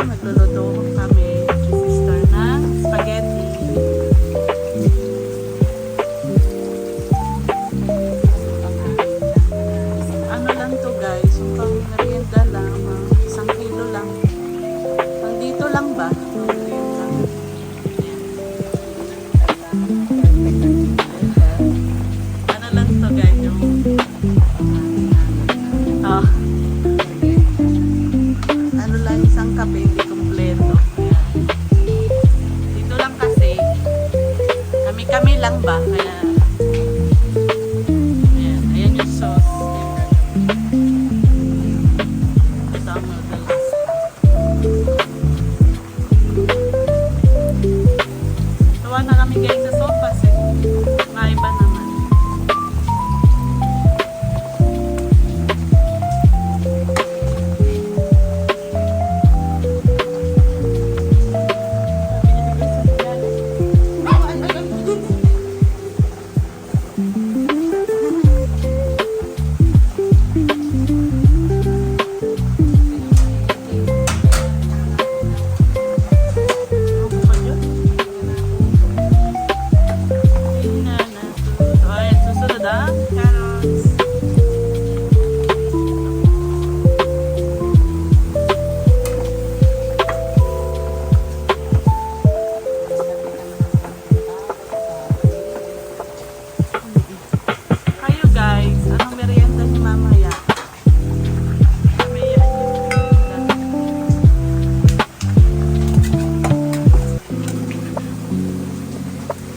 Magluluto kami sister ng spaghetti. Ano lang to guys, yung pang merienda lang, 1 kilo lang. Nandito lang ba? Merienda. Ano lang to guys, yung ano lang, isang kape, hindi kompleto. Ayan. Dito lang kasi, kami-kami lang ba? Kaya, ayan, ayan yung sauce. Ito ang noodles. Tawa na kami guys sa sopas eh. Maiba naman.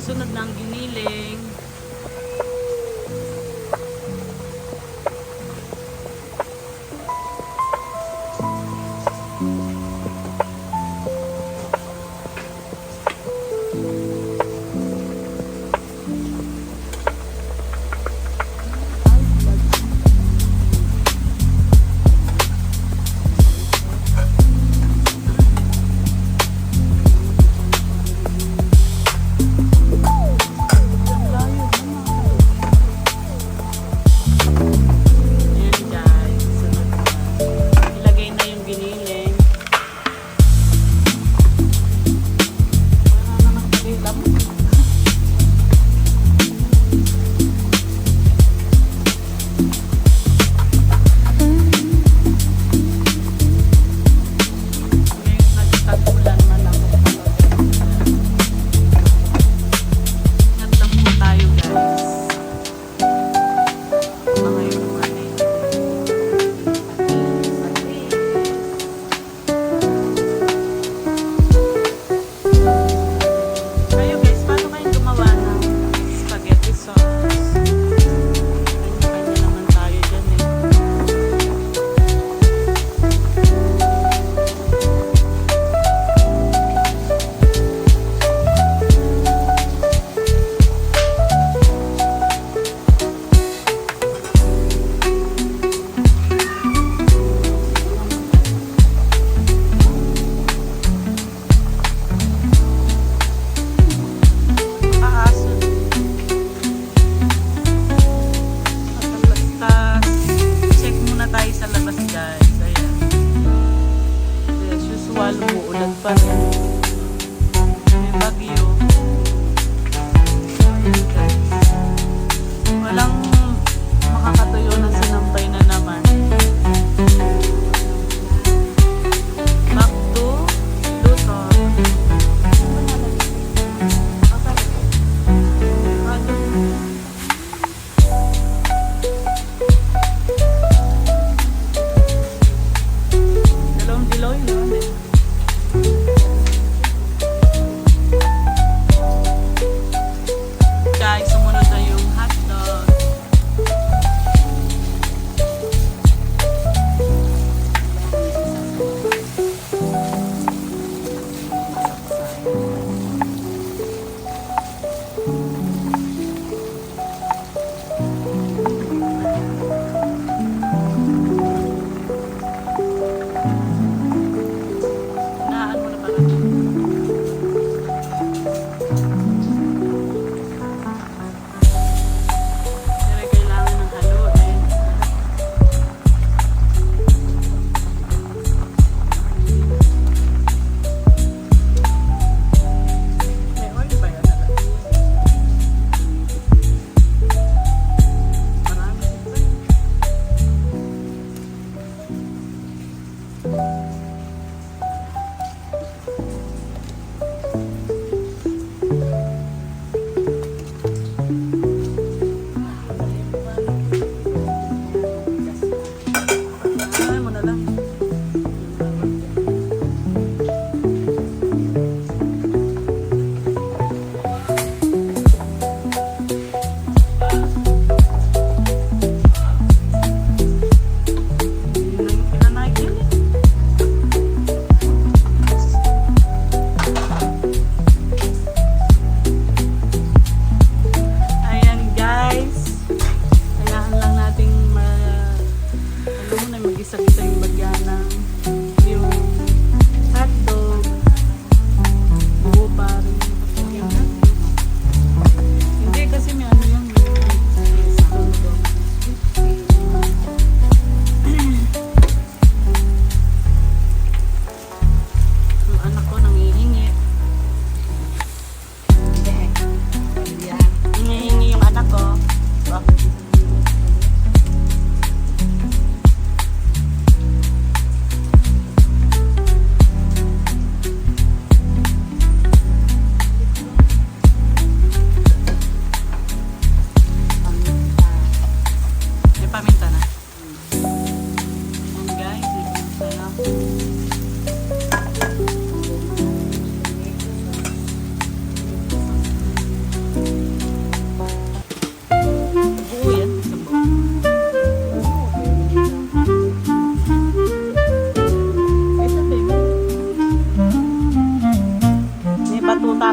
Sunod ng giniling. Umuulan pa rin. May bagyo. Ayan guys. Walang makakatuyo na sinampay na naman. Back to luto. Dalawang diloy, no?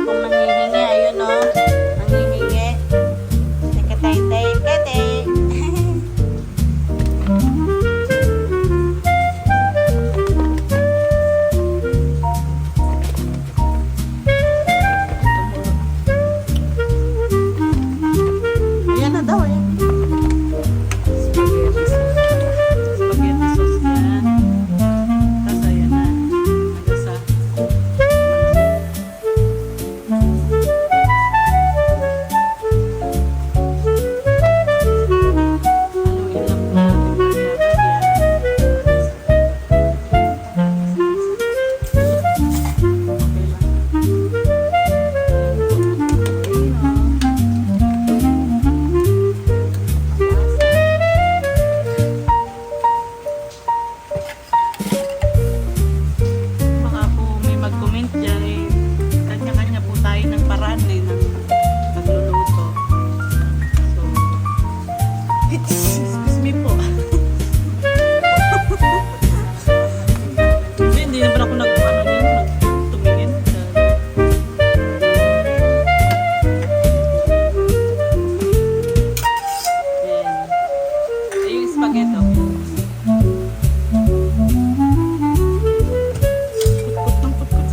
pong nangihingi. Ayun o. Nangihingi. Tekatay-tay. Kete. Ayan na daw. Ayan. Spaghetti sauce yan. Tapos ayan na. Nagasa. Haluin lang po natin. Okay lang. Baka po may mag-comment dyan eh. Kanya-kanya po tayo ng paraan eh ng pagluluto. So, excuse me po. Hindi naman ako nagtumingin. Ayan. Ay, yung spaghetti. Putkot ng putkot.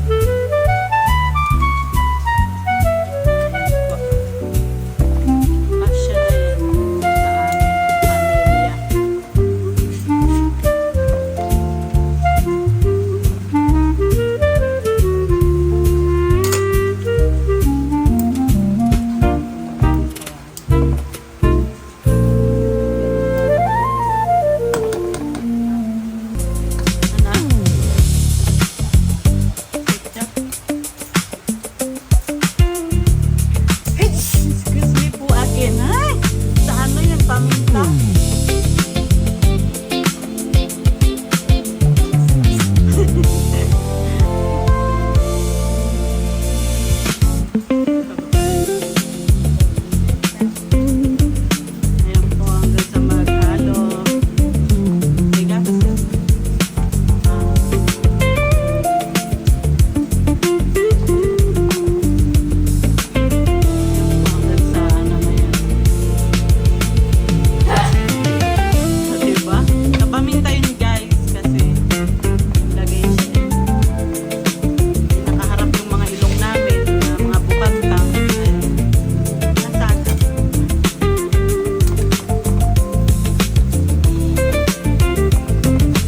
Asya na yan sa aming pamilya. Ano? Ketchup. Excuse me po again. Ay! Sa ano yung paminta? Ayan po hanggang sa maghalo. Tiga kasi. Hanggang sa ano na yan. Diba? Napaminta yun guys kasi lagay siya eh. Nakaharap yung mga ilong namin na mga bukantang. Nasagap.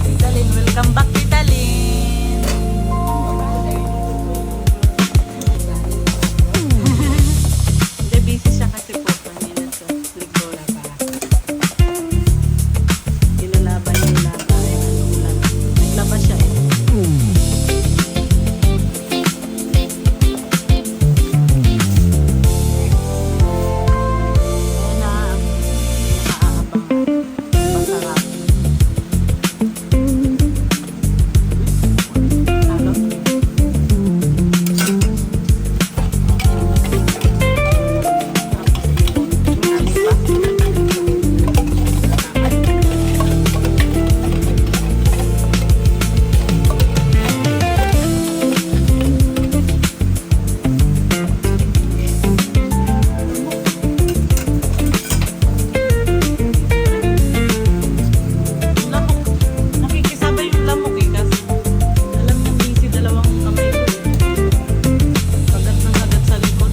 Titalin, welcome back Titalin. Hindi, busy siya kasi po kanina sa likod. Ilalaban niya yung laba. Naglaba siya eh. Oo na. Nakaabang. Masarap. Halo. Alis pa. Lamok. Nakikisabay yung lamok eh kasi alam niyo busy dalawang kamay ko eh. Kagat ng kagat sa likod.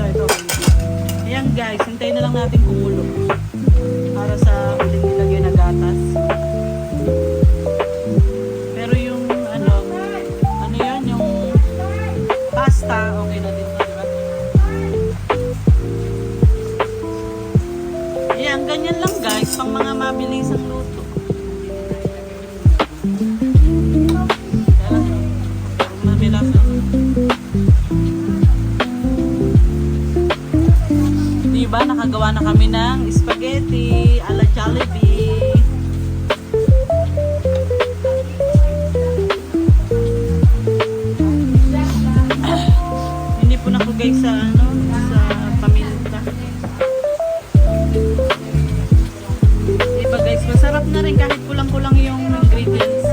Ito. Ayan guys, hintayin na lang natin kumulo para sa huling nilagay na gatas. Pero yung ano yun, yung pasta, okay na din to, diba? Ayan, ganyan lang guys, pang mga mabilisang luto. Mabilis lang. Diba, nakagawa na kami ng spaghetti ala Jollibee. Hindi po na ko guys sa sa paminta. Diba guys, masarap na rin kahit kulang-kulang yung ingredients.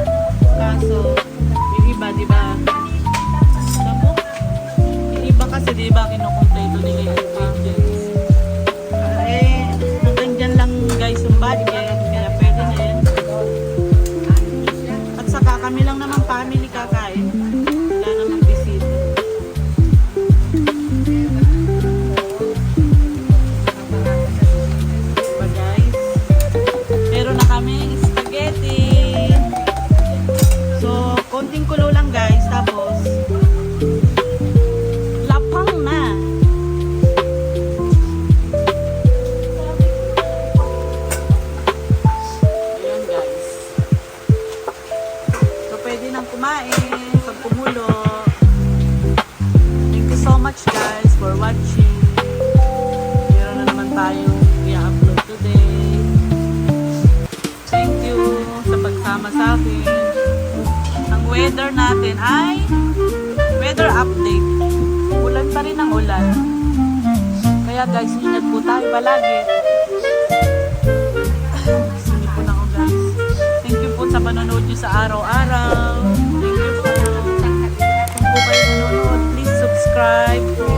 for watching. Meron na naman tayong i-upload today. Thank you sa pagsama sa akin. Ang weather natin ay weather update. Ulan pa rin ang ulan. Kaya guys, ingat po tayo palagi. Sini po na ako guys. Thank you po sa panonood nyo sa araw-araw. Thank you po. Kung po kayo nanonood, please subscribe po.